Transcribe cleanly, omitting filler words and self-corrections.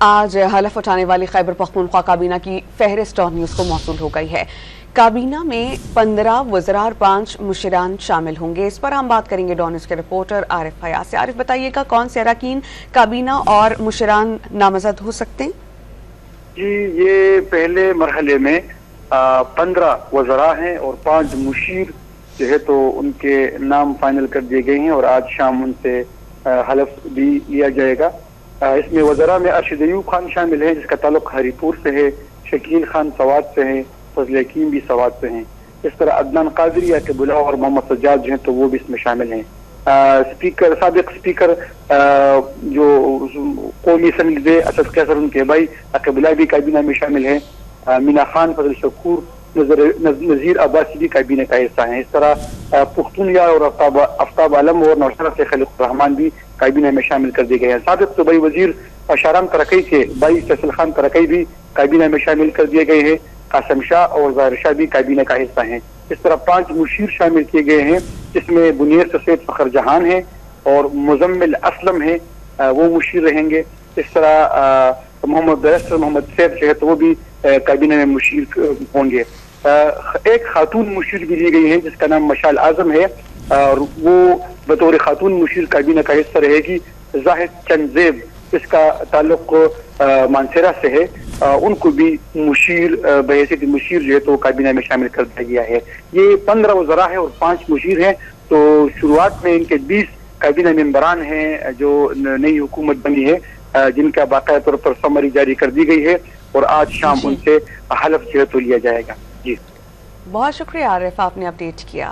आज हलफ उठाने वाली खैबर पख्तूनख्वा काबीना की फहरिस्त और न्यूज़ को मौसूल हो गई है। काबीना में 15 वज़रा और 5 मुशीरान शामिल होंगे। इस पर हम बात करेंगे डॉन न्यूज़ के रिपोर्टर आरिफ हयात से। आरिफ, बताइएगा कौन से अरकान काबीना और मुशीरान नामजद हो सकते हैं? जी, ये पहले मरहले में 15 वज़रा हैं और 5 मुशीर जो है तो उनके नाम फाइनल कर दिए गए हैं और आज शाम उनसे हलफ भी लिया जाएगा। इसमें वज़रा में अरशद अयूब खान शामिल हैं जिसका ताल्लुक हरीपुर से है, शकील खान सवात से है, फजल हकीम भी सवात से हैं। इस तरह अदनान कादरी अकेबुल्ला और मोहम्मद सज्जाद जो हैं तो वो भी इसमें शामिल हैं। स्पीकर साबिक स्पीकर जो कौमी असम्बली असद कैसर उनके भाई अकेबुल्ला भी काबीना में शामिल हैं। मीना खान, फजल शकूर, नज़ीर अब्बासी भी काबीना का हिस्सा हैं। इस तरह पुख्तूनया और आफ्ताब आलम और नौशरा से खलील रहमान भी काबीना में शामिल कर दिए गए हैं। साबिक सूबाई वजीर शाराम तरक्की के भाई फैसल खान तरक्की भी काबीना में शामिल कर दिए गए हैं। कासम शाह और ज़ाहिर शाह भी काबीना का हिस्सा हैं। इस तरह 5 मुशीर शामिल किए गए हैं जिसमें बुनियर सैयद फखर जहान है और मुजम्मिल असलम है, वो मुशीर रहेंगे। इस तरह मोहम्मद सैद जो है तो वो भी काबीना में मुशीर होंगे। एक खातून मुशीर भी ली गई है जिसका नाम मशाल आजम है और वो बतौर खातून मुशीर काबीना का हिस्सा रहेगी। जाहिद चंदेब इसका ताल्लुक मानसेरा से है, उनको भी मुशीर बहैसियत मुशीर जो है तो काबीना में शामिल कर दिया गया है। ये 15 वज़रा है और 5 मुशीर हैं। तो शुरुआत में इनके 20 काबीना मेंबरान हैं जो नई हुकूमत बनी है, जिनका बाकायदा तौर पर समरी जारी कर दी गई है और आज शाम उनसे हलफ जो है तो लिया जाएगा। जी, बहुत शुक्रिया आरिफ, आपने अपडेट किया।